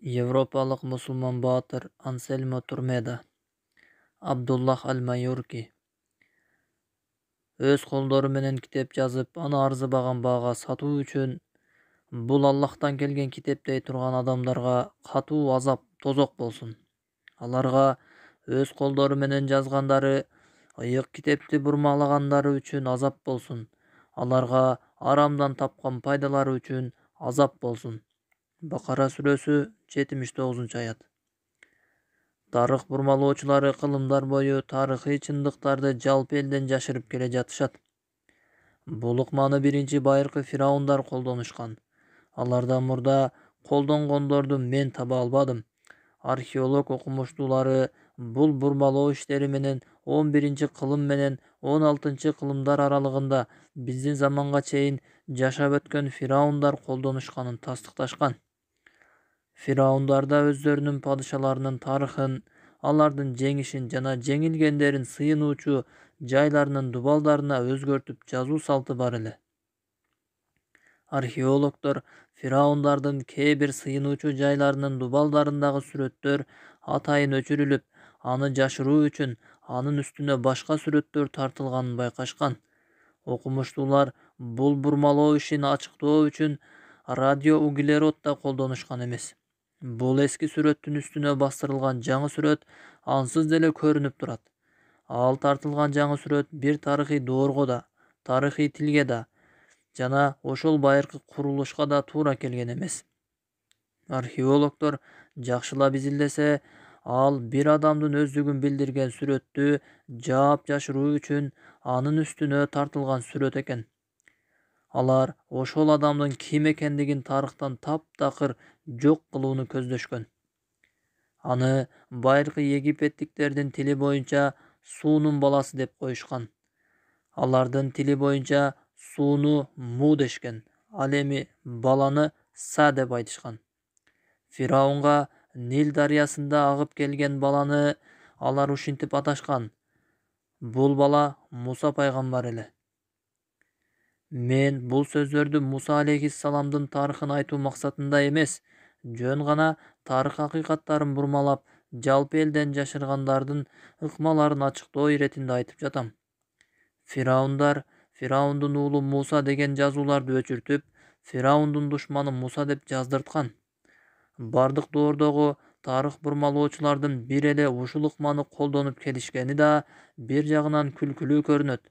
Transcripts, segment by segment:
Европалық мұсылман батыр Анселмо Турмеда, Абдуллах Аль-Майорки өз қолдары менен китеп жазып, аны арзыбаган бага сатуу үчүн бул Аллахтан келген китептей турган адамдарга катуу азап, тозок болсун. Аларга өз колдору менен жазгандары, ыйык китепти бурмалагандары үчүн азап болсун. Аларга арамдан тапкан пайдалары үчүн азап болсун. Бакара сүрөсү 79-аят. Тарых бурмалоочулары кылымдар бою тарыхый чындыктарды жалпы элден жашырып келе жатышат. Бул ыкманы биринчи байыркы фираундар колдонушкан. Алардан мурда колдонгондорду мен таба албадым. Археолог окумуштуулары бул бурмалоо иштери менен 11-кылым менен 16-кылымдар аралыгында биздин заманга чейин жашап өткөн фираундар колдонушканын тастыкташкан. Фираундарда өздөрүнүн падышаларынын тарыхын, алардын жеңишин жана жеңилгендерин сыйынуучу жайларынын дубалдарына өзгөртүп жазуу салты бар эле. Археологдор фираундардын кээ бир сыйынуучу жайларынын дубалдарындагы сүрөттөр атайын өчүрүлүп, аны жашыруу үчүн анын үстүнө башка сүрөттөр тартылганын байкашкан. Окумуштуулар бул бурмалоо ишин ачыктоо үчүн радиоуглерод да колдонушкан эмес. Бул эски сүрөттүн үстүнө бастырылган жаңы сүрөт ансыз деле көрүнүп турат. Ал тартылган жаңы сүрөт бир тарыхый доорго да, тарыхый тилге да жана ошол байыркы курулушка да туура келген эмес. Археологдор жакшылап изилдесе, ал бир адамдын өздүгүн билдирген сүрөттү жаап жашыруу үчүн анын үстүнө тартылган сүрөт экен. Алар ошол адамдын ким экендигин тарыхтан таптакыр жок кылууну көздөшкөн. Аны байыркы египеттиктердин тили боюнча суунун баласы деп коюшкан. Алардын тили боюнча сууну му дешкен, ал эми баланы са деп айтышкан. Фираунга Нил дарыясында агып келген баланы алар ушинтип аташкан. Бул бала Муса пайгамбар эле. Мен бул сөздөрдү Муса алейхиссаламдын тарыхын айтуу максатында эмес, жөн гана тарых акыйкаттарын бурмалап, жалпы элден жашыргандардын ыкмаларын ачыктоо иретинде айтып жатам. Фираундун уулу Муса деген жазууларды өчүртүп, Фираундун душманы Муса деп жаздырткан. Бардык доордогу тарых бурмалоочулардын бир эле ушул ыкманы колдонуп келишкени да бир жагынан күлкүлүү көрүнөт.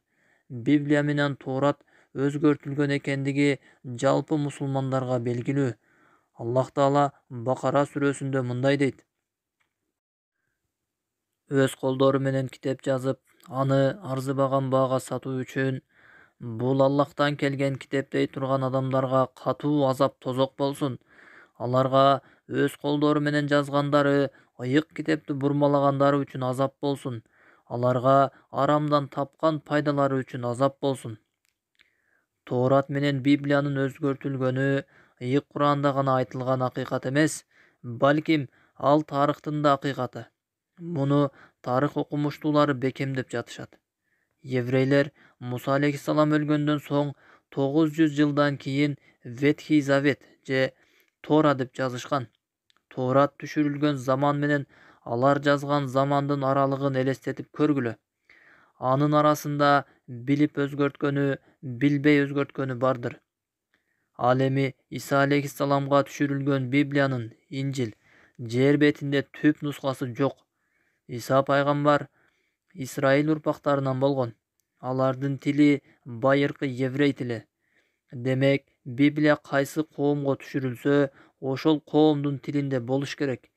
Библия менен Тоорат өзгөртүлгөн экендиги жалпы мусулмандарга белгилүү. Аллах Таала Бакара сүрөсүндө мындай дейт: өз колдору менен китеп жазып, аны арзыбаган баага сатуу үчүн бул Аллахтан келген китептей турган адамдарга катуу азап, тозок болсун. Аларга өз колдору менен жазгандары, ыйык китепти бурмалагандары үчүн азап болсун. Аларга арамдан тапкан пайдалары үчүн азап болсун. Тоорат менен Библиянын өзгөртүлгөнү ыйык Куранда гана айтылган акыйкат эмес, балким ал тарыхтын да акыйкаты. Муну тарых окумуштуулары бекемдеп жатышат. Еврейлер Муса алейхиссалам өлгөндөн соң 900 жылдан кийин Ветхий Завет же Тора деп жазышкан. Тоорат түшүрүлгөн заман менен алар жазган замандын аралыгын элестетип көргүлө. Анын арасында билип өзгөрткөнү, билбей өзгөрткөнү бардыр. Ал эми Иса алейхиссаламга түшүрүлгөн Библиянын, Инжил, жер бетинде түп нускасы жок. Иса пайгамбар Исраил урпактарынан болгон. Алардын тили байыркы еврей тили. Демек, Библия кайсы коомго түшүрүлсө, ошол коомдун тилинде болуш керек.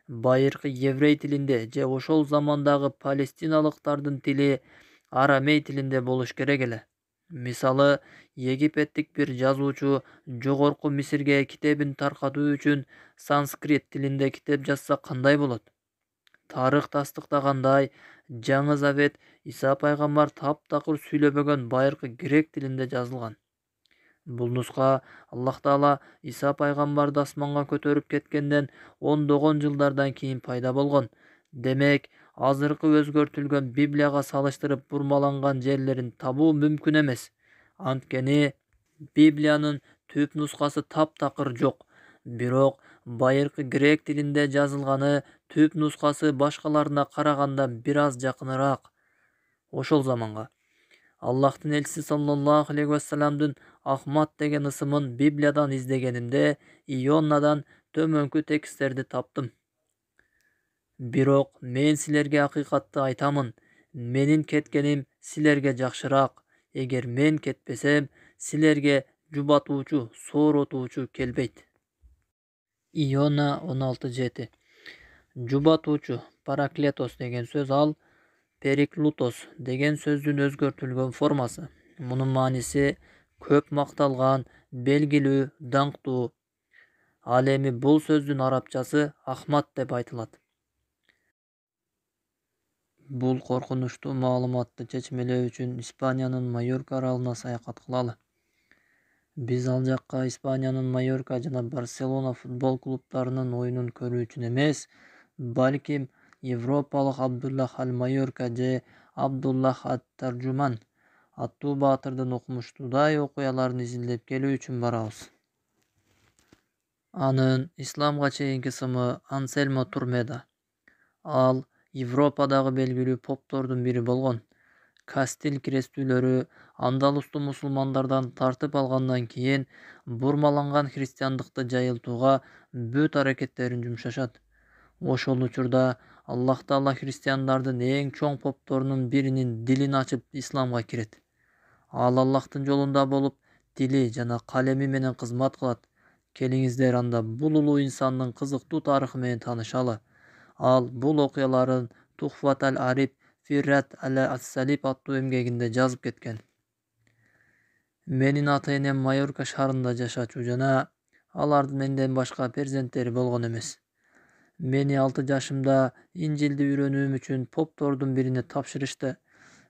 Байыркы еврей тилинде же ошол замандагы палестиналыктардын тили арамей тилинде болуш керек эле. Мисалы, египеттик бир жазуучу жогорку Мисирге китебин таркатуу үчүн санскрит тилинде китеп жазса кандай болот? Тарых тастыктагандай, Жаңы Завет Иса пайгамбар таптакыр сүйлөбөгөн байыркы грек тилинде жазылган. Бул нуска Аллах Таала Иса пайгамбарды асманга көтөрүп кеткенден ондогон жылдардан кийин пайда болгон. Демек, азыркы өзгөртүлгөн Библияга салыштырып бурмаланган жерлерин табуу мүмкүн эмес. Анткени Библиянын түп нускасы таптакыр жок. Бирок байыркы грек тилинде жазылганы, түп нускасы башкаларына караганда бир аз жакыныраак. Ошол заманга Аллахтын элчиси саллаллаху алейхи вассаламдын Ахмад деген ысымын Библиядан издегенимде Ионнадан төмөнкү тексттерди таптым. Бирок мен силерге акыйкатты айтамын, менин кеткеним силерге жакшыраак. Эгер мен кетпесем, силерге жубатуучу, сооротуучу келбейт. Иона 16:7. Жубатуучу параклетос деген сөз ал периклутос деген сөздүн өзгөртүлгөн формасы. Мунун мааниси көп макталган, белгилүү, даңктуу. Ал эми бул сөздүн арабчасы Ахмад деп айтылат. Бул коркунучтуу маалыматты чечмелөө үчүн Испаниянын Майорка аралына саякат кылалы. Биз ал жакка Испаниянын Майорка жана Барселона футбол клубтарынын оюнун көрүү үчүн эмес, балким Европалык Абдуллах аль-Майорка же Абдуллах ат-Таржуман аттуу баатырдын окумуштуудай окуяларын изилдеп келүү үчүн барабыз. Анын исламга чейинки ысымы Ансельмо Турмеда. Ал Европадагы белгилүү поптордун бири болгон. Кастиль крестүүлөрү Андалусту мусулмандардан тартып алгандан кийин бурмаланган христиандыкты жайылтууга бүт аракеттерин жумшашат. Ошол учурда Аллах Таала христиандардын эң чоң попторунун биринин дилин ачып исламга кирет. Ал Аллахтын жолунда болуп, тили жана калеми менен кызмат кылат. Келиңиздер анда бул улуу инсандын кызыктуу тарыхы менен таанышалы. Ал бул окуяларын Тухфат аль-Ариб Фиррат ас-Салиб аттуу эмгегинде жазып кеткен. Менин ата-энем Майорка шаарында жашачу жана алардын менден башка перзенттери болгон эмес. Мени 6 жашымда Инжилди үйрөнүүм үчүн поптордун бирине тапшырышты.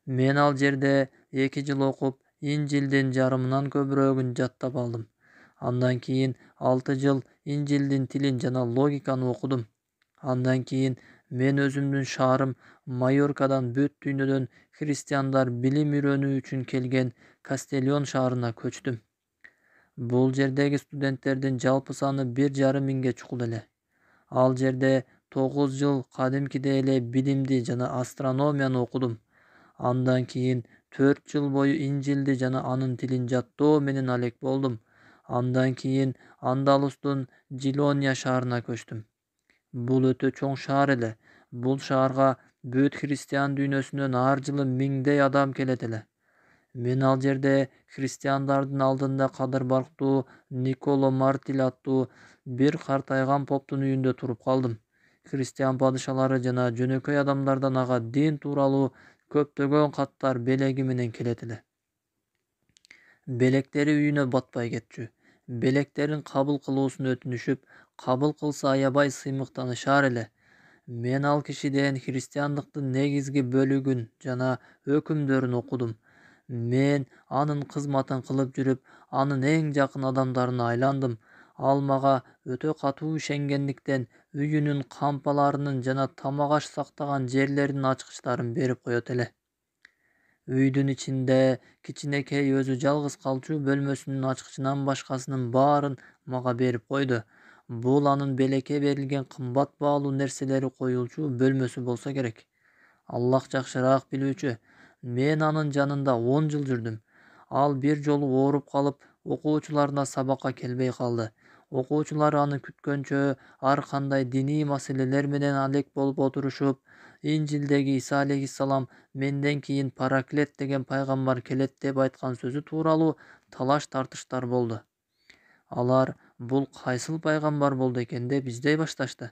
Мен ал жерде 2 жыл окуп, Инжилдин жарымынан көбүрөөгүн жаттап алдым. Андан кийин 6 жыл Инжилдин тилин жана логиканы окудум. Андан кийин мен өзүмдүн шаарым Майоркадан бүт дүйнөдөн христиандар билим үйрөнүү үчүн келген Кастельон шаарына көчтүм. Бул жердеги студенттердин жалпы саны 1,5 миңге чукул эле. Ал жерде 9 жыл кадимкидей эле билимди жана астрономияны окудум. Андан кийин 4 жыл бою Инжилди жана анын тилин жаттоо менен алек болдум. Андан кийин Андалустун Джилония шаарына көчтүм. Бул өтө чоң шаар эле. Бул шаарга бүт христиан дүйнөсүнөн ар жылы миңдей адам келет эле. Мен ал жерде христиандардын алдында кадыр барктуу Николо Мартиль аттуу бир картайган поптун үйүндө туруп калдым. Христиан падышалары жана жөнөкөй адамдардан ага дин тууралуу көптөгөн каттар белеги менен келет эле. Белектери үйүнө батпай кетчү. Белектерин кабыл кылуусун өтүнүшүп, кабыл кылса аябай сыймыктанышар эле. Мен ал кишиден христиандыктын негизги бөлүгүн жана өкүмдөрүн окудум. Мен анын кызматын кылып жүрүп, анын эң жакын адамдарына айландым. Ал мага өтө катуу ишенгендиктен үйүнүн кампаларынын жана тамак аш сактаган жерлеринин ачкычтарын берип коет эле. Үйдүн ичинде кичинекей өзү жалгыз калчу бөлмөсүнүн ачкычынан башкасынын баарын мага берип койду. Бул анын белекке берилген кымбат баалуу нерселери коюлчу бөлмөсү болсо керек. Аллах жакшыраак билүүчү. Мен анын жанында 10 жыл жүрдүм. Ал бир жолу ооруп калып, окуучуларына сабакка келбей калды. Окуучулар аны күткөнчө ар кандай диний маселелер менен алек болуп отурушуп, Инжилдеги Иса алейхиссалам менден кийин Параклет деген пайгамбар келет деп айткан сөзү тууралуу талаш тартыштар болду. Алар бул кайсыл пайгамбар болду экен деп издей башташты.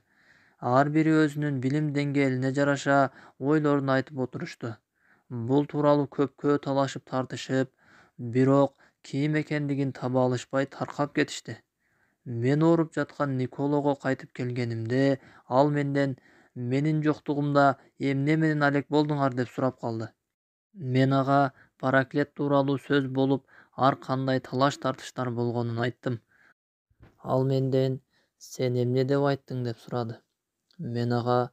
Ар бири өзүнүн билим деңгээлине жараша ойлорун айтып отурушту. Бул тууралуу көпкө талашып тартышып, бирок ким экендигин таба алышпай таркап кетишти. Мен ооруп жаткан Николого кайтып келгенимде, ал менден менин жоктугумда эмне менен алек болдуңар деп сурап калды. Мен ага Параклет тууралуу сөз болуп, ар кандай талаш тартыштар болгонун айттым. Ал менден сен эмне деп айттың деп сурады. Мен ага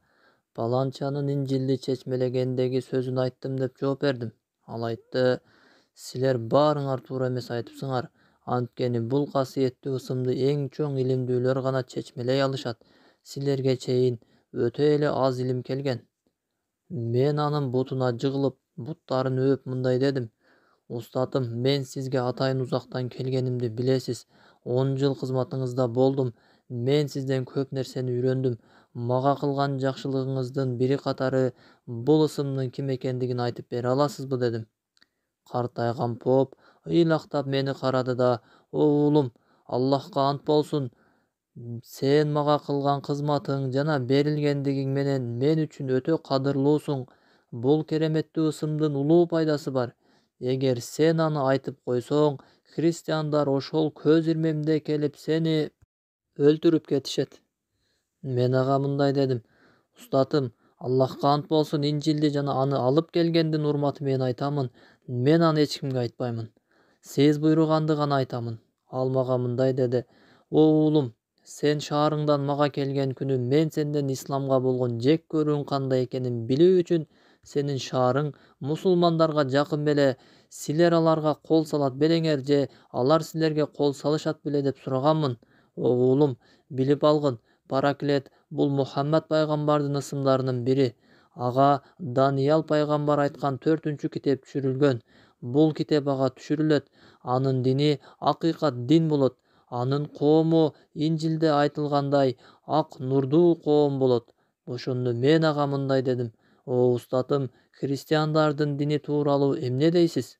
паланчанын Инжилди чечмелегендеги сөзүн айттым деп жооп бердим. Ал айтты: силер баарыңар туура эмес айтыпсыңар. Анткени бул касиеттүү ысымды эң чоң илимдүүлөр гана чечмелей алышат. Силерге чейин өтө эле аз илим келген. Мен анын бутуна жыгылып, буттарын өөп мындай дедим: Устатым, мен сизге атайын узактан келгенимди билесиз. 10 жыл кызматыңызда болдум. Мен сизден көп нерсени үйрөндүм. Мага кылган жакшылыгыңыздын бири катары бул ысымдын ким экендигин айтып бере аласызбы дедим. Картайган поп ыйлактап мени карады да: Уулум, Аллахка ант болсун, сен мага кылган кызматың жана берилгендигиң менен мен үчүн өтө кадырлуусуң. Бул кереметтүү ысымдын улуу пайдасы бар. Эгер сен аны айтып койсоң, христиандар ошол көз ирмемде келип сени өлтүрүп кетишет. Мен ага мындай дедим: Устатым, Аллахка ант болсун, Инжилди жана аны алып келгендин урматы менен айтамын. Мен аны эч кимге айтпаймын. Сиз буйруганды гана айтамын. Ал мага мындай деди: Уулум, сен шаарыңдан мага келген күнү мен сенден исламга болгон жек көрүүң кандай экенин билүү үчүн сенин шаарың мусулмандарга жакын беле, силер аларга кол салат белеңер же алар силерге кол салышат беле деп сураганмын. Уулум, билип алгын, Параклет бул Мухаммад пайгамбардын ысымдарынын бири. Ага Даниял пайгамбар айткан 4-чү китеп түшүрүлгөн. Бул китеп ага түшүрүлөт. Анын дини акыйкат дин болот. Анын коому Инжилде айтылгандай ак нурдуу коом болот. Ошондо мен ага мындай дедим: О устатым, христиандардын дини тууралуу эмне дейсиз?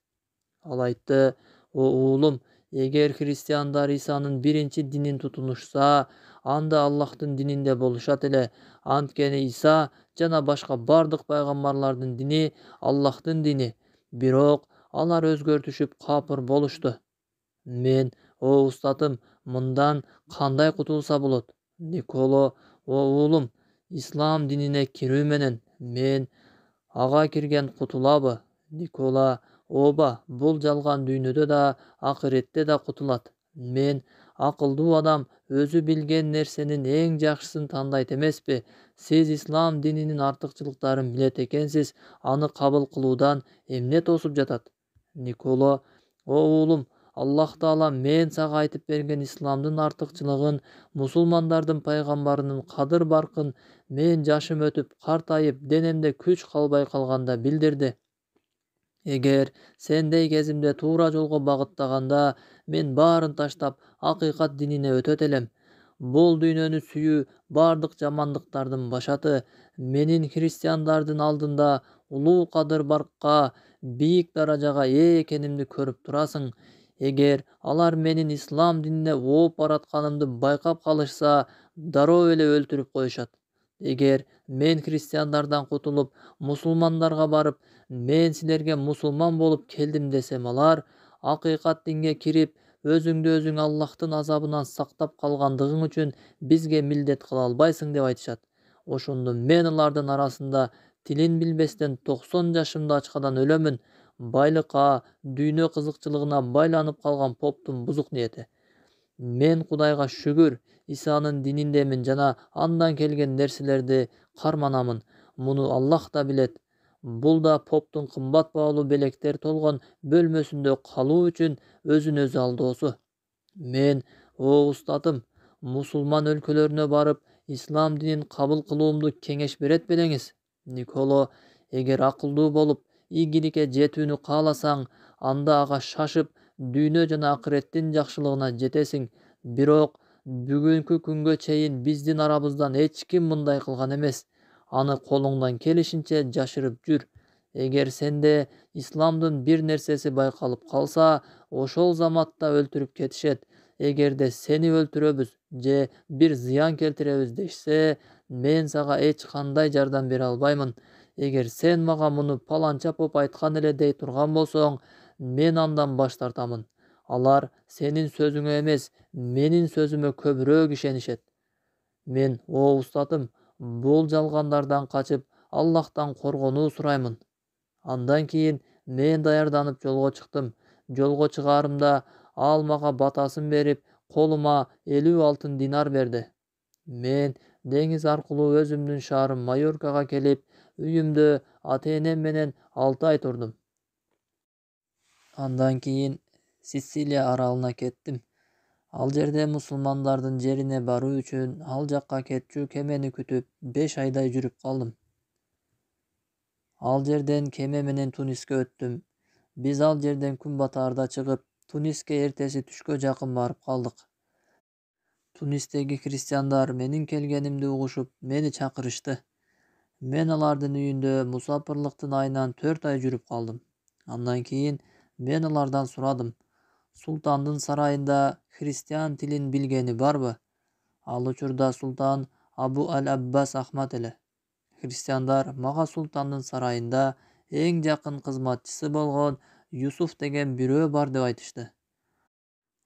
Ал айтты: Уулум, эгер христиандар Исанын биринчи динин тутунушса, анда Аллахтын дининде болушат эле. Анткени Иса жана башка бардык пайгамбарлардын дини Аллахтын дини. Бирок алар өзгөртүшүп капыр болушту. Мен: О устатым, мындан кандай кутулса болот? Николо: Уулум, ислам динине кирүү менен. Мен: ага кирген кутулабы? Никола: Ооба, бул жалган дүйнөдө да, акыретте да кутулат. Мен: акылдуу адам өзү билген нерсенин эң жакшысын тандайт эмеспи? Сиз ислам дининин артыкчылыктарын билет экенсиз, аны кабыл кылуудан эмне тосуп жатат? Николо: Уулум, Аллах Таала мен сага айтып берген исламдын артыкчылыгын, мусулмандардын пайгамбарынын кадыр баркын мен жашым өтүп, картайып, денемде күч калбай калганда билдирди. Эгер сендей кезимде туура жолго багыттаганда, мен баарын таштап, акыйкат динине өтөт элем. Бул дүйнөнү сүйүү бардык жамандыктардын башаты. Менин христиандардын алдында улуу кадыр баркка, бийик даражага ээ экенимди көрүп турасың. Эгер алар менин ислам динине ооп баратканымды байкап калышса, дароо эле өлтүрүп коюшат. Эгер мен христиандардан кутулуп, мусулмандарга барып, мен силерге мусулман болуп келдим десем, алар акыйкат динге кирип, өзүңдү өзүң Аллахтын азабынан сактап калгандыгың үчүн бизге милдет кыла албайсың деп айтышат. Ошондо мен алардын арасында тилин билбестен 90 жашымды ачкадан өлөмүн. Байлыкка, дүйнө кызыкчылыгына байланып калган поптун бузук ниети. Мен Кудайга шүгүр, Исанын дининдемин жана андан келген нерселерди карманамын. Муну Аллах да билет. Бул да поптун кымбат баалуу белектер толгон бөлмөсүндө калуу үчүн өзүн өзү алдоосу. Мен: О устатым, мусулман өлкөлөрүнө барып, ислам динин кабыл кылуумду кеңеш берет белеңиз? Николо: Эгер акылдуу болуп, ийгиликке жетүүнү кааласаң, анда ага шашып, дүйнө жана акыреттин жакшылыгына жетесиң. Бирок бүгүнкү күнгө чейин биздин арабыздан эч ким мындай кылган эмес. Аны колуңдан келишинче жашырып жүр. Эгер сенде исламдын бир нерсеси байкалып калса, ошол заматта өлтүрүп кетишет. Эгерде сени өлтүрөбүз же бир зыян келтиребиз дешсе, мен сага эч кандай жардам бере албаймын. Эгер сен мага муну паланча поп айткан эле дей турган болсоң, мен андан баш тартамын. Алар сенин сөзүңө эмес, менин сөзүмө көбүрөөк ишенишет. Мен: О устатым, бул жалгандардан качып, Аллахтан коргонуу сураймын. Андан кийин мен даярданып жолго чыктым. Жолго чыгаарымда ал мага батасын берип, колума 50 алтын динар берди. Мен деңиз аркылуу өзүмдүн шаарым Майоркага келип, үйүмдө ата-энем менен 6 ай турдум. Андан кийин Сицилия аралына кеттим. Ал жерде мусулмандардын жерине баруу үчүн ал жакка кетчү кемени күтүп 5 айдай жүрүп калдым. Ал жерден кеме менен Туниске өттүм. Биз ал жерден күн батаарда чыгып, Туниске эртеси түшкө жакын барып калдык. Тунистеги христиандар менин келгенимди угушуп, мени чакырышты. Мен алардын үйүндө мусапырлыктын айынан 4 ай жүрүп калдым. Андан кийин мен алардан сурадым: султандын сарайында христиан тилин билгени барбы? Ал учурда султан Абу аль-Аббас Ахмад эле. Христиандар мага султандын сарайында эң жакын кызматчысы болгон Юсуф деген бирөө бар деп айтышты.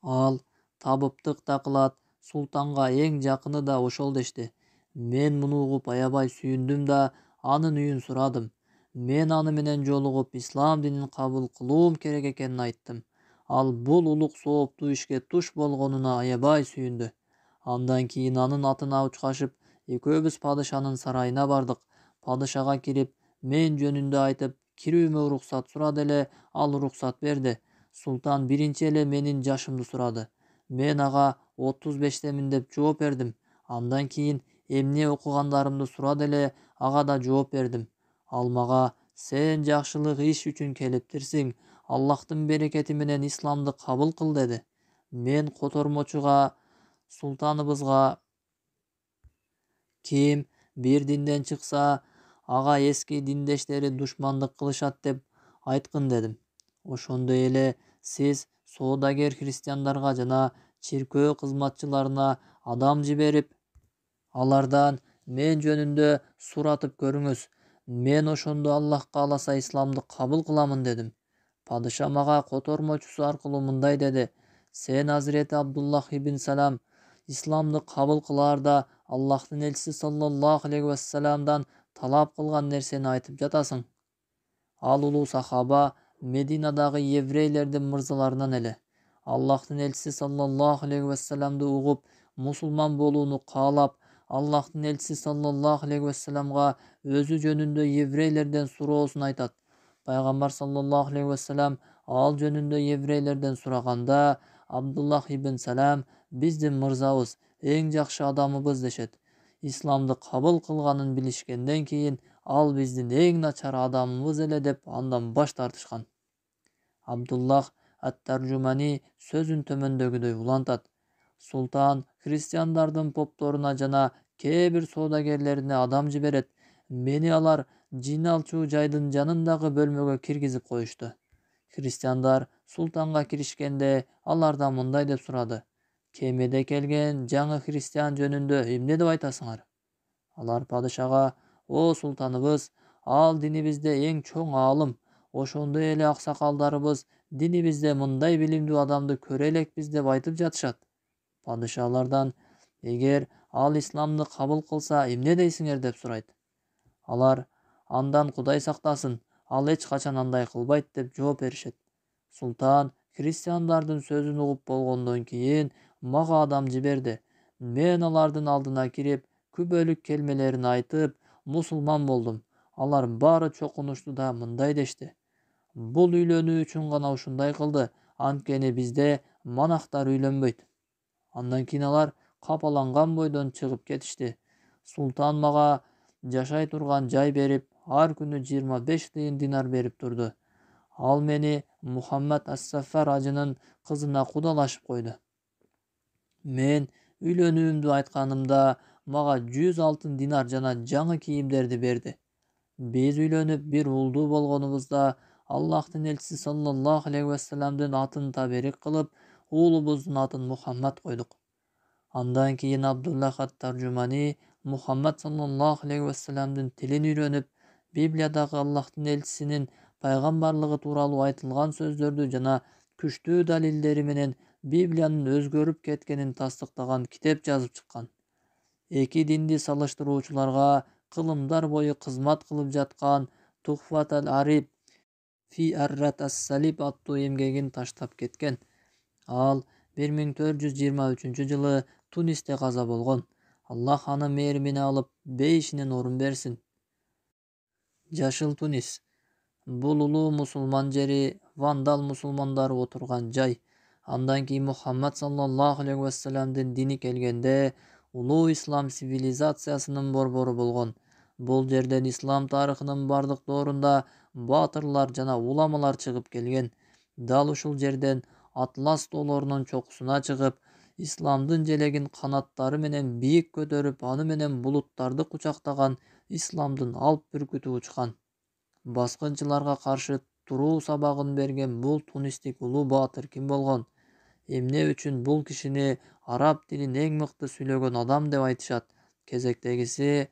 Ал табыптык да кылат, султанга эң жакыны да ошол дешти. Мен муну угуп аябай сүйүндүм да анын үйүн сурадым. Мен аны менен жолугуп ислам динин кабыл кылуум керек экенин айттым. Ал бул улук сооптуу ишке туш болгонуна аябай сүйүндү. Андан кийин анын атына учкашып, экөөбүз падышанын сарайына бардык. Падышага кирип, мен жөнүндө айтып, кирүүмө уруксат сурады эле, ал уруксат берди. Султан биринчи эле менин жашымды сурады. Мен ага 35-темин деп жооп бердим. Андан кийин эмне окугандарымды сурады эле, ага да жооп бердим. Ал мага: "Сен жакшылык иш үчүн келиптирсиң. Аллахтын берекети менен исламды кабыл кыл" деди. Мен котормочуга султаныбызга: "Ким бир динден чыкса, ага эски диндештери душмандык кылышат деп айткын" дедим. Ошондой эле сиз соодагер христиандарга жана чиркөө кызматчыларына адам жиберип, алардан мен жөнүндө суратып көрүңүз. Мен ошондо Аллах кааласа исламды кабыл кыламын дедим. Падыша мага котормочусу аркылуу мындай деди: "Сен Азирети Абдуллах ибн Салам исламды кабыл кылаарда Аллахтын элчиси саллаллаху алейхи вассаламдан талап кылган нерсени айтып жатасың". Ал улуу сахаба Мединадагы еврейлердин мырзаларынан эле. Аллахтын элчиси саллаллаху алейхи вассаламды угуп, мусулман болууну каалап, Аллахтын элчиси саллаллаху алейхи вассаламга өзү жөнүндө еврейлерден суроосун айтат. Пайгамбар саллаллаху алейхи вассалам ал жөнүндө еврейлерден сураганда, Абдуллах ибн Салам биздин мырзабыз, эң жакшы адамыбыз дешет. Исламды кабыл кылганын билишкенден кийин ал биздин эң начар адамыбыз эле деп андан баш тартышкан. Абдуллах ат-Таржумани сөзүн төмөндөгүдөй улантат: султан христиандардын попторуна жана кээ бир соодагерлерине адам жиберет. Мени алар жин алчу жайдын жанындагы бөлмөгө киргизип коюшту. Христиандар султанга киришкенде алардан мындай деп сурады: "Кемеде келген жаңы христиан жөнүндө эмне деп айтасыңар?" Алар падышага: "О султаныбыз, ал динибизде эң чоң аалым. Ошондой эле аксакалдарыбыз динибизде мындай билимдүү адамды көрө элекпиз" деп айтып жатышат. Падыша алардан: "Эгер ал исламды кабыл кылса, эмне дейсиңер?" деп сурайт. Алар: "Андан Кудай сактасын, ал эч качан андай кылбайт" деп жооп беришет. Султан христиандардын сөзүн угуп болгондон кийин мага адам жиберди. Мен алардын алдына кирип, күбөлүк келмелерин айтып, мусулман болдум. Алар баары чокунушту да мындай дешти: "Бул үйлөнүү үчүн гана ушундай кылды, анткени бизде монахтар үйлөнбөйт". Андан кийин алар капаланган бойдон чыгып кетишти. Султан мага жашай турган жай берип, ар күнү 25 тыйын динар берип турду. Ал мени Мухаммад ас-Сафар ажынын кызына кудалашып койду. Мен үйлөнүүмдү айтканымда мага 100 алтын динар жана жаңы кийимдерди берди. Биз үйлөнүп бир уулдуу болгонубузда Аллахтын элчиси саллаллаху алейхи вассаламдын атын таберик кылып, уулубуздун атын Мухаммад койдук. Андан кийин Абдуллах ат-Таржумани Мухаммад саллаллаху алейхи вассаламдын тилин үйрөнүп, Библиядагы Аллахтын элчисинин пайгамбарлыгы тууралуу айтылган сөздөрдү жана күчтүү далилдери менен Библиянын өзгөрүп кеткенин тастыктаган китеп жазып чыккан. Эки динди салыштыруучуларга кылымдар бою кызмат кылып жаткан Тухфат аль-Ариб фи Аррат ас-Салиб аттуу эмгегин таштап кеткен. Ал 1423-жылы Тунисте каза болгон. Аллах аны мээримине алып, бейишинен орун берсин. Жашыл Тунис. Бул улуу мусулман жери вандал мусулмандары отурган жай. Андан кийин Мухаммад саллаллаху алейхи вассаламдын дини келгенде улуу ислам цивилизациясынын борбору болгон. Бул жерден ислам тарыхынын бардык доорунда баатырлар жана уламалар чыгып келген. Дал ушул жерден Атлас тоолорунун чокусуна чыгып, исламдын желегин канаттары менен бийик көтөрүп, аны менен булуттарды кучактаган исламдын алп бүркүтү учкан. Баскынчыларга каршы туруу сабагын берген бул тунистик улуу баатыр ким болгон? Эмне үчүн бул кишини араб тилин эң мыкты сүйлөгөн адам деп айтышат? Кезектегиси